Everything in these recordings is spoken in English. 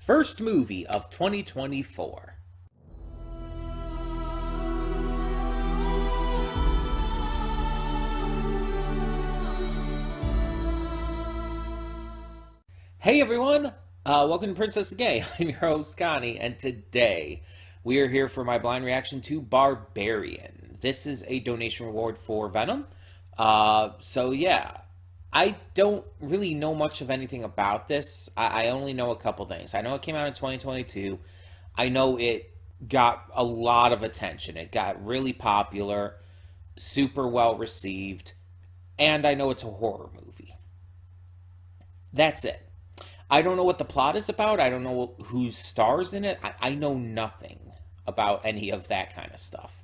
first movie of 2024. Hey everyone, welcome to Princess Gay. I'm your host Connie, and today we are here for my blind reaction to Barbarian. This is a donation reward for Venom. So yeah, I don't really know much of anything about this. I only know a couple things. I know it came out in 2022. I know it got a lot of attention. It got really popular, super well received, and I know it's a horror movie. That's it. I don't know what the plot is about. I don't know who stars in it. I know nothing about any of that kind of stuff.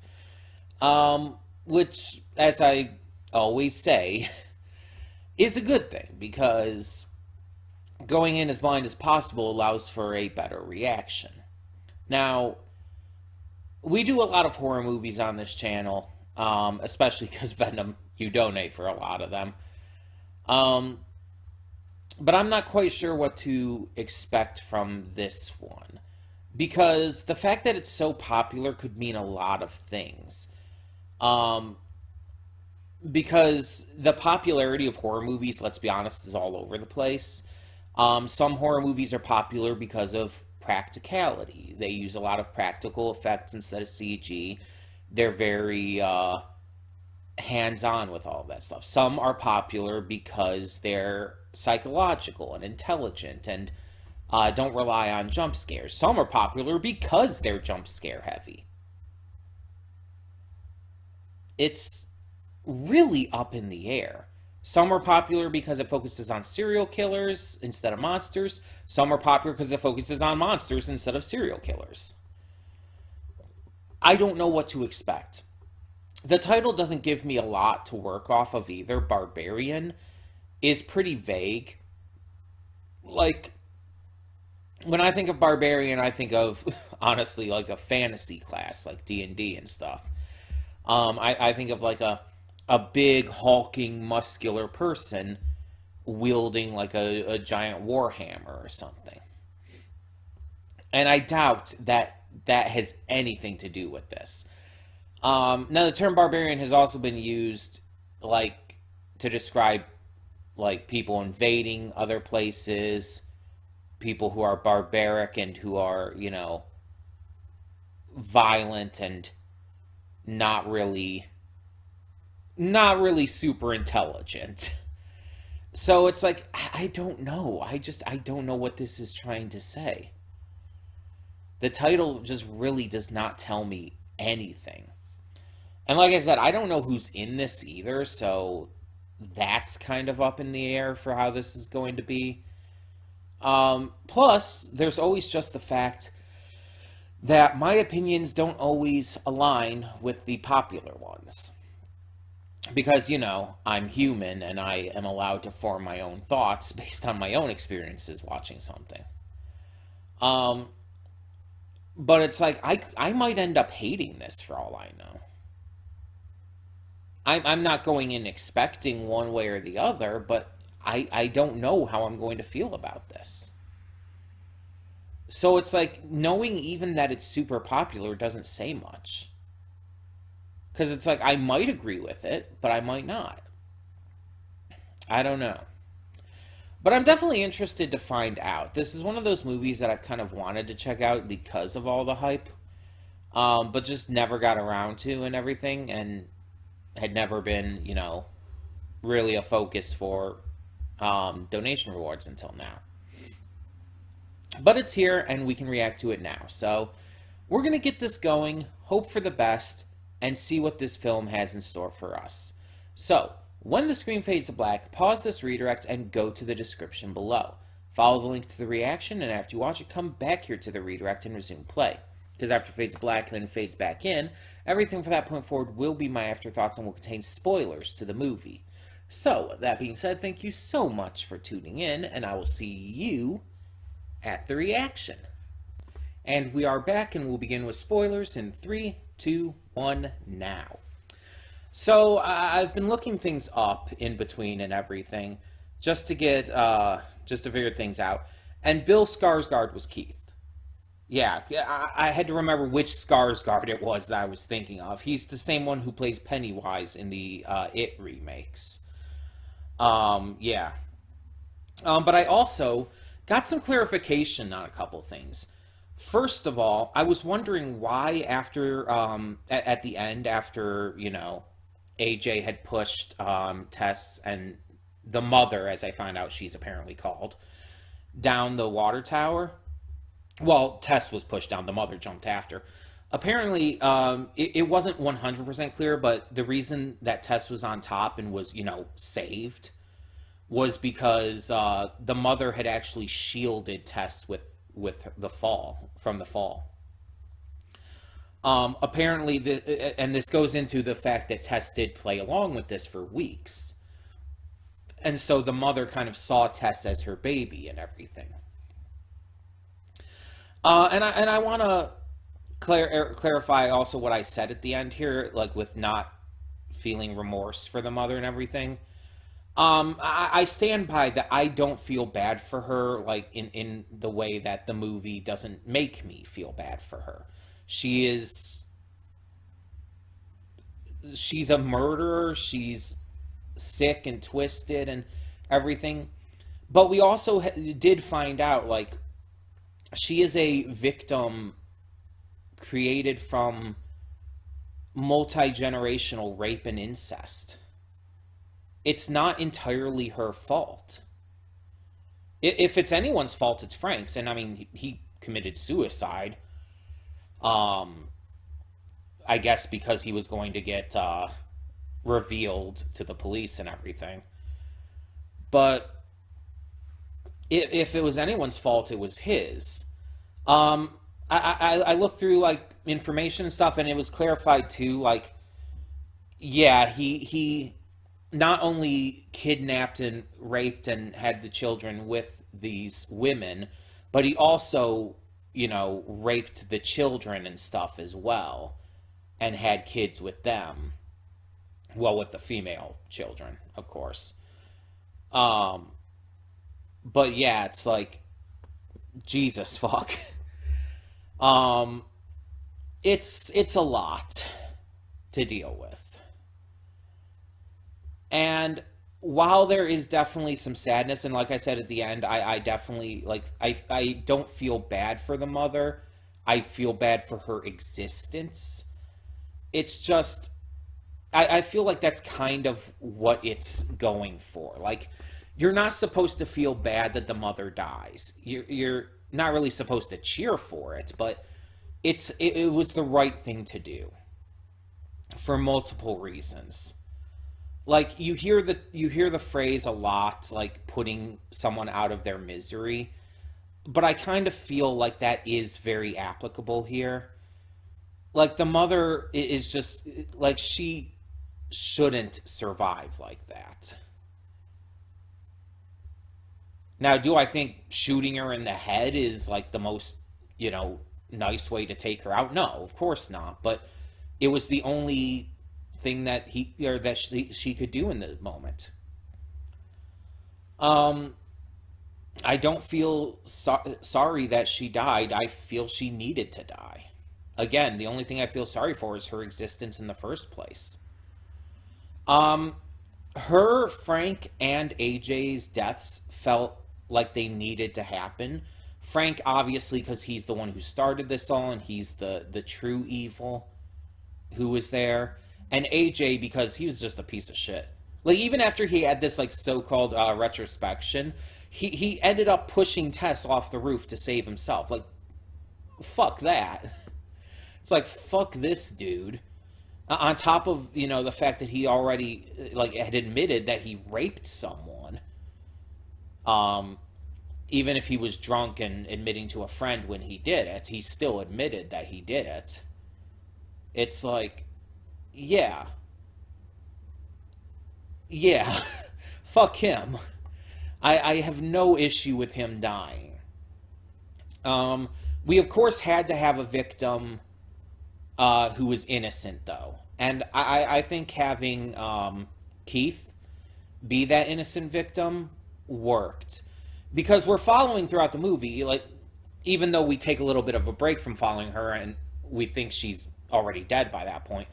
Which, as I always say, is a good thing, because going in as blind as possible allows for a better reaction. Now, we do a lot of horror movies on this channel, especially because Venom, you donate for a lot of them. But I'm not quite sure what to expect from this one, because the fact that it's so popular could mean a lot of things. Because the popularity of horror movies, let's be honest, is all over the place. Some horror movies are popular because of practicality. They use a lot of practical effects instead of CG. They're very hands-on with all that stuff. Some are popular because they're psychological and intelligent and don't rely on jump scares. Some are popular because they're jump scare heavy. It's really up in the air. Some are popular because it focuses on serial killers instead of monsters. Some are popular because it focuses on monsters instead of serial killers. I don't know what to expect. The title doesn't give me a lot to work off of either. Barbarian is pretty vague. Like, when I think of Barbarian, I think of, honestly, like a fantasy class, like D&D and stuff. I think of like a big, hulking, muscular person wielding like a giant warhammer or something. And I doubt that that has anything to do with this. Now, the term barbarian has also been used, like, to describe, like, people invading other places, people who are barbaric and who are, you know, violent and not really super intelligent. So it's like, I don't know. I don't know what this is trying to say. The title just really does not tell me anything. And like I said, I don't know who's in this either, so that's kind of up in the air for how this is going to be. Plus, there's always just the fact that my opinions don't always align with the popular ones. Because, you know, I'm human and I am allowed to form my own thoughts based on my own experiences watching something. But it's like, I might end up hating this for all I know. I'm not going in expecting one way or the other, but I don't know how I'm going to feel about this. So it's like, knowing even that it's super popular doesn't say much. Because it's like, I might agree with it, but I might not. I don't know. But I'm definitely interested to find out. This is one of those movies that I've kind of wanted to check out because of all the hype. But just never got around to and everything, and had never been, you know, really a focus for donation rewards until now. But it's here, and we can react to it now. So we're going to get this going, hope for the best, and see what this film has in store for us. So, when the screen fades to black, pause this redirect and go to the description below. Follow the link to the reaction, and after you watch it, come back here to the redirect and resume play. Because after it fades to black and then fades back in, everything from that point forward will be my afterthoughts and will contain spoilers to the movie. So, that being said, thank you so much for tuning in, and I will see you at the reaction. And we are back, and we'll begin with spoilers in 3, 2, 1, now. So, I've been looking things up in between and everything, just to figure things out. And Bill Skarsgård was Keith. Yeah, I had to remember which Skarsgård it was that I was thinking of. He's the same one who plays Pennywise in the It remakes. Yeah. But I also got some clarification on a couple things. First of all, I was wondering why after at the end after AJ had pushed Tess and the mother, as I find out she's apparently called, down the water tower. Well, Tess was pushed down. The mother jumped after. Apparently, it wasn't 100% clear, but the reason that Tess was on top and was, saved was because the mother had actually shielded Tess with the fall, from the fall. Apparently, and this goes into the fact that Tess did play along with this for weeks. And so the mother kind of saw Tess as her baby and everything. And I want to clarify also what I said at the end here, like with not feeling remorse for the mother and everything. I stand by that. I don't feel bad for her, like in the way that the movie doesn't make me feel bad for her. She is, she's a murderer. She's sick and twisted and everything. But we also did find out, like, she is a victim created from multi-generational rape and incest. It's not entirely her fault. If it's anyone's fault, it's Frank's. And I mean, he committed suicide. I guess because he was going to get revealed to the police and everything. But if it was anyone's fault, it was his. I looked through like information and stuff, and it was clarified too. Like, yeah, he not only kidnapped and raped and had the children with these women, but he also, raped the children and stuff as well, and had kids with them. Well, with the female children, of course. But yeah, it's like, Jesus fuck. It's a lot to deal with. And while there is definitely some sadness, and like I said at the end, I definitely, like, I don't feel bad for the mother. I feel bad for her existence. It's just, I feel like that's kind of what it's going for. Like, you're not supposed to feel bad that the mother dies. You're not really supposed to cheer for it, but it was the right thing to do for multiple reasons. Like, you hear the phrase a lot, like putting someone out of their misery, but I kind of feel like that is very applicable here. Like, the mother is just like, she shouldn't survive like that. Now, do I think shooting her in the head is like the most, nice way to take her out? No, of course not. But it was the only thing that she could do in the moment. I don't feel sorry that she died. I feel she needed to die. Again, the only thing I feel sorry for is her existence in the first place. Her, Frank, and AJ's deaths felt like they needed to happen. Frank, obviously, because he's the one who started this all, and he's the true evil who was there. And AJ, because he was just a piece of shit. Like, even after he had this, like, so-called retrospection, he ended up pushing Tess off the roof to save himself. Like, fuck that. It's like, fuck this dude. On top of, the fact that he already, like, had admitted that he raped someone. Even if he was drunk and admitting to a friend when he did it, he still admitted that he did it. It's like, yeah. Yeah. Fuck him. I have no issue with him dying. We, of course, had to have a victim who was innocent, though. And I think having Keith be that innocent victim worked. because we're following throughout the movie, like, even though we take a little bit of a break from following her and we think she's already dead by that point,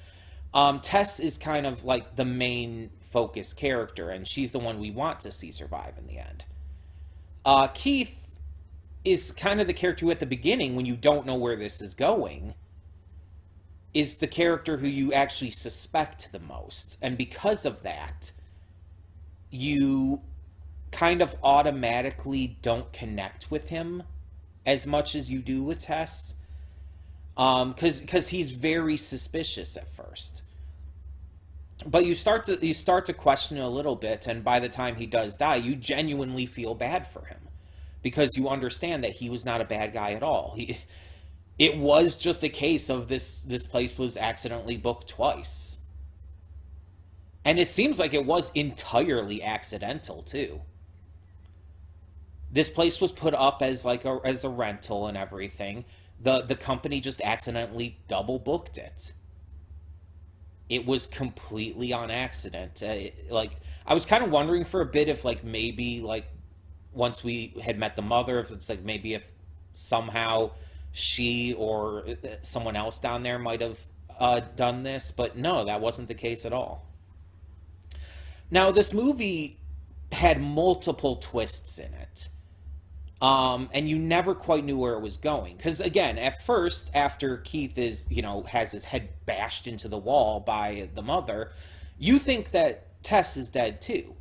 Tess is kind of like the main focus character, and she's the one we want to see survive in the end. Keith is kind of the character who, at the beginning, when you don't know where this is going, is the character who you actually suspect the most. And because of that, you kind of automatically don't connect with him as much as you do with Tess. Because he's very suspicious at first. But you start to question it a little bit, and by the time he does die, you genuinely feel bad for him because you understand that he was not a bad guy at all. It was just a case of this place was accidentally booked twice. And it seems like it was entirely accidental too. This place was put up as like as a rental and everything. The company just accidentally double booked it. It was completely on accident. Like, I was kind of wondering for a bit if, like, maybe, like, once we had met the mother, if it's like maybe if somehow she or someone else down there might have done this, but no, that wasn't the case at all. Now, this movie had multiple twists in it. And you never quite knew where it was going. Because, again, at first, after Keith has his head bashed into the wall by the mother, you think that Tess is dead too.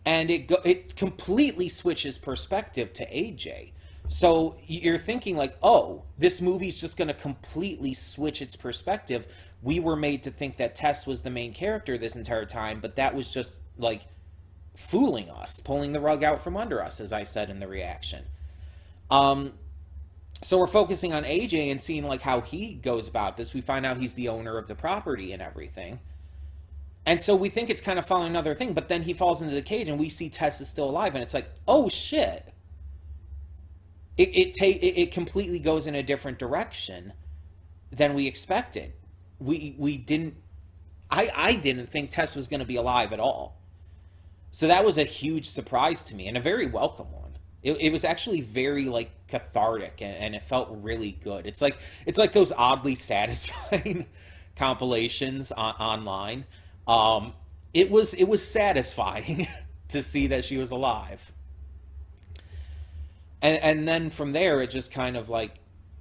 And it completely switches perspective to AJ. So you're thinking, like, oh, this movie's just going to completely switch its perspective. We were made to think that Tess was the main character this entire time, but that was just, like, fooling us, pulling the rug out from under us, as I said in the reaction. So we're focusing on AJ and seeing like how he goes about this. We find out he's the owner of the property and everything. And so we think it's kind of following another thing, but then he falls into the cage and we see Tess is still alive, and it's like, oh shit. It completely goes in a different direction than we expected. We didn't I didn't think Tess was going to be alive at all. So that was a huge surprise to me, and a very welcome one. It was actually very like cathartic, and it felt really good. It's like those oddly satisfying compilations online. It was satisfying to see that she was alive, and then from there it just kind of like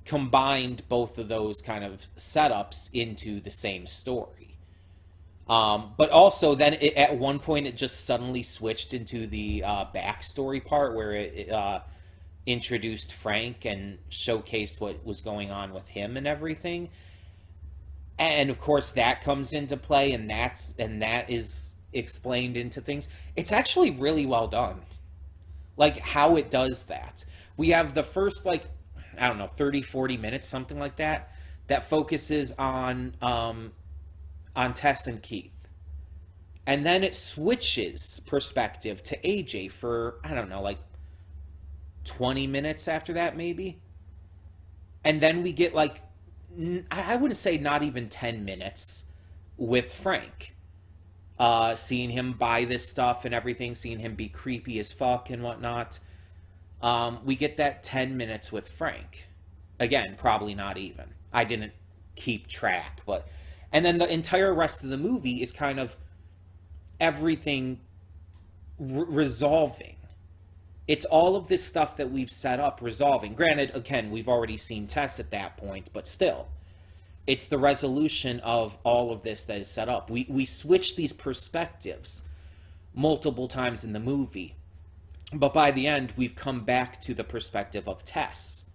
combined both of those kind of setups into the same story. But also then at one point it just suddenly switched into the backstory part where it introduced Frank and showcased what was going on with him and everything. And of course that comes into play, and that is explained into things. It's actually really well done. Like how it does that. We have the first like, I don't know, 30-40 minutes, something like that, that focuses on Tess and Keith. And then it switches perspective to AJ for, I don't know, like 20 minutes after that, maybe. And then we get like, I wouldn't say not even 10 minutes with Frank. Seeing him buy this stuff and everything, seeing him be creepy as fuck and whatnot. We get that 10 minutes with Frank. Again, probably not even. I didn't keep track, but... And then the entire rest of the movie is kind of everything resolving. It's all of this stuff that we've set up resolving. Granted, again, we've already seen Tess at that point, but still. It's the resolution of all of this that is set up. We switch these perspectives multiple times in the movie. But by the end, we've come back to the perspective of Tess.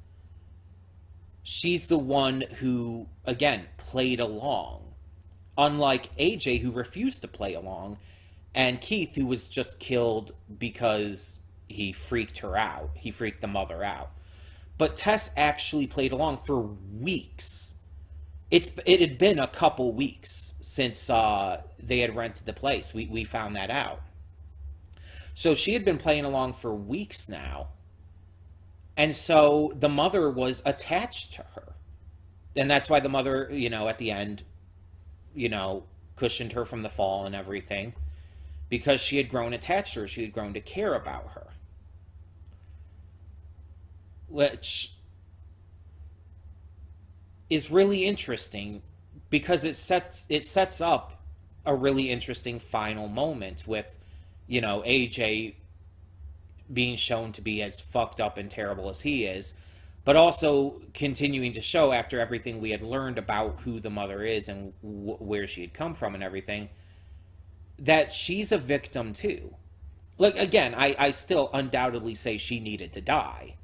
She's the one who, again, played along. Unlike AJ, who refused to play along, and Keith, who was just killed because he freaked her out. He freaked the mother out. But Tess actually played along for weeks. It had been a couple weeks since they had rented the place. We found that out. So she had been playing along for weeks now. And so the mother was attached to her. And that's why the mother, at the end, cushioned her from the fall and everything. Because she had grown attached to her. She had grown to care about her. which is really interesting because it sets up a really interesting final moment with, AJ being shown to be as fucked up and terrible as he is, but also continuing to show, after everything we had learned about who the mother is and where she had come from and everything, that she's a victim too. Like, again, I still undoubtedly say she needed to die,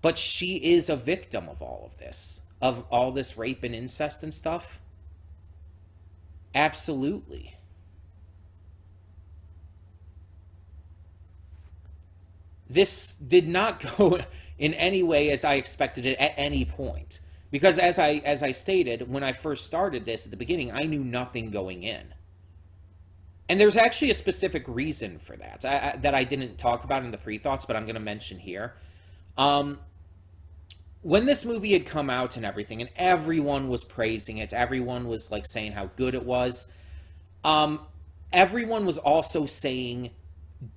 but she is a victim of all of this, of all this rape and incest and stuff. Absolutely. This did not go in any way as I expected it at any point. Because as I stated, when I first started this at the beginning, I knew nothing going in. And there's actually a specific reason for that that I didn't talk about in the pre-thoughts, but I'm going to mention here. Um, when this movie had come out and everything, and everyone was praising it, everyone was like saying how good it was. Um, Everyone was also saying,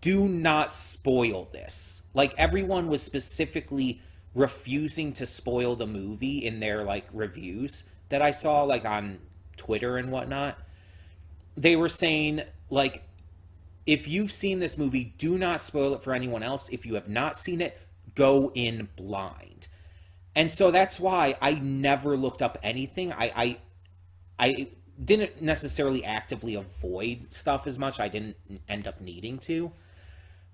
"Do not spoil this." Like, everyone was specifically refusing to spoil the movie in their like reviews that I saw, like on Twitter and whatnot. They were saying, like, if you've seen this movie, do not spoil it for anyone else. If you have not seen it, go in blind. And so that's why I never looked up anything. I didn't necessarily actively avoid stuff as much. I didn't end up needing to.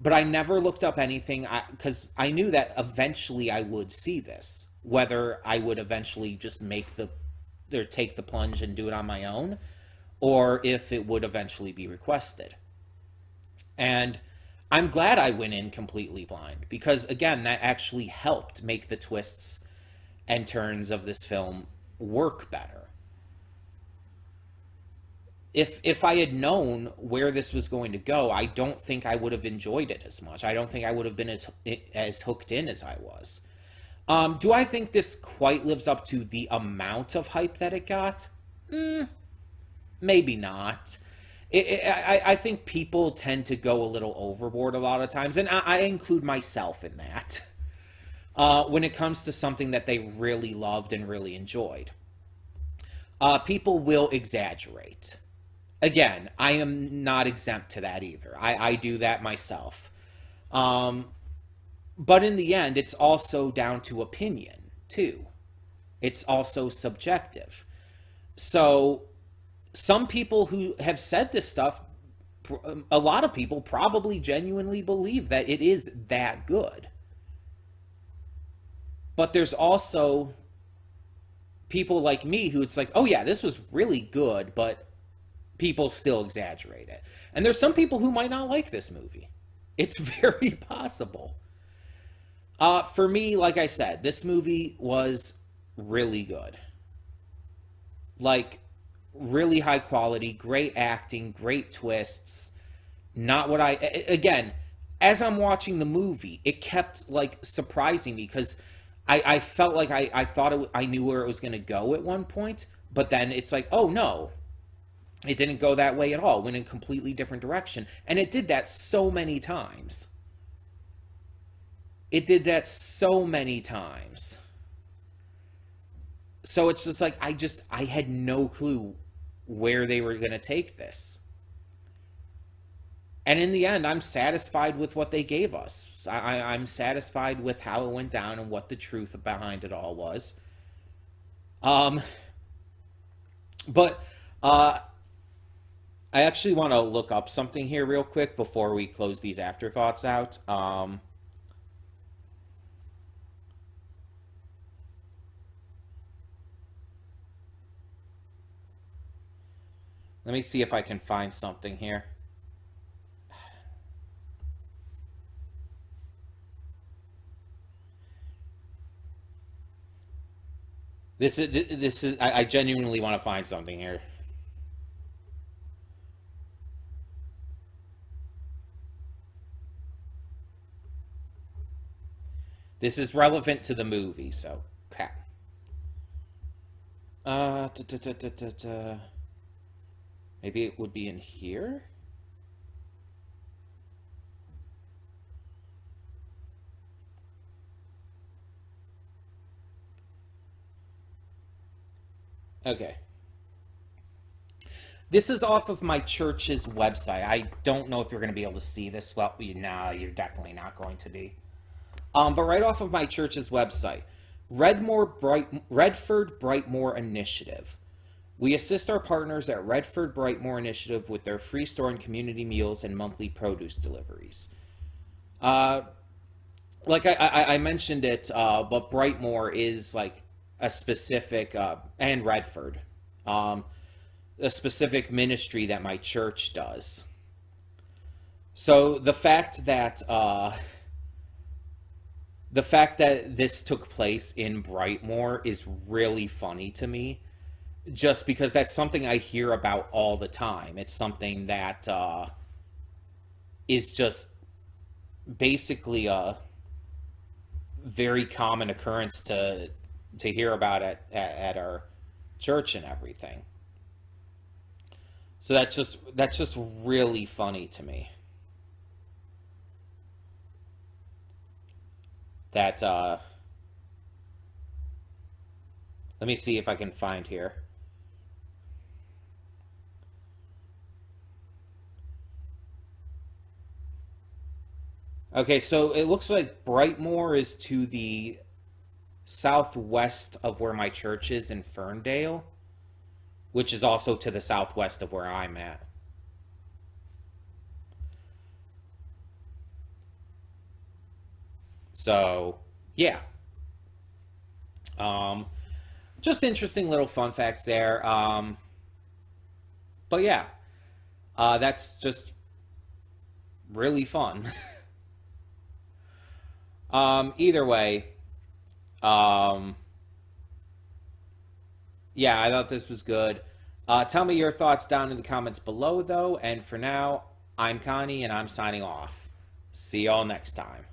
But I never looked up anything because I knew that eventually I would see this. Whether I would eventually just make the or take the plunge and do it on my own, or if it would eventually be requested. And I'm glad I went in completely blind because, again, that actually helped make the twists and turns of this film work better. If I had known where this was going to go, I don't think I would have enjoyed it as much. I don't think I would have been as hooked in as I was. Do I think this quite lives up to the amount of hype that it got? Maybe not. I think people tend to go a little overboard a lot of times, and I include myself in that. When it comes to something that they really loved and really enjoyed, people will exaggerate. Again, I am not exempt to that either. I do that myself. Um, but in the end, it's also down to opinion, too. It's also subjective. So, some people who have said this stuff, a lot of people probably genuinely believe that it is that good. But there's also people like me who it's like, oh yeah, this was really good, but people still exaggerate it. And there's some people who might not like this movie. It's very possible. For me, like I said, this movie was really good. Like, really high quality, great acting, great twists. Not what again, as I'm watching the movie, it kept like surprising me because I felt like I thought I knew where it was going to go at one point, but then it's like, oh no, it didn't go that way at all. It went in a completely different direction. And it did that so many times. It did that so many times. So it's just like I had no clue where they were going to take this. And in the end, I'm satisfied with what they gave us. I'm satisfied with how it went down and what the truth behind it all was. Um, but I actually want to look up something here real quick before we close these afterthoughts out. Let me see if I can find something here. This is I genuinely want to find something here. This is relevant to the movie, so okay. Da, da, da, da, da, da. Maybe it would be in here. Okay. This is off of my church's website. I don't know if you're going to be able to see this. Well, no, you're definitely not going to be. But right off of my church's website, Redford Brightmoor Initiative. We assist our partners at Redford Brightmoor Initiative with their free store and community meals and monthly produce deliveries. Uh, like I mentioned it, but Brightmoor is like a specific, and Redford, um, a specific ministry that my church does. So the fact that this took place in Brightmoor is really funny to me, just because that's something I hear about all the time. It's something that is just basically a very common occurrence to hear about at our church and everything. So that's just really funny to me. That let me see if I can find here. Okay, so it looks like Brightmoor is to the southwest of where my church is in Ferndale, which is also to the southwest of where I'm at. So, yeah. Um, just interesting little fun facts there. But yeah, that's just really fun. Either way, um, yeah, I thought this was good. Tell me your thoughts down in the comments below, though. And for now, I'm Connie, and I'm signing off. See y'all next time.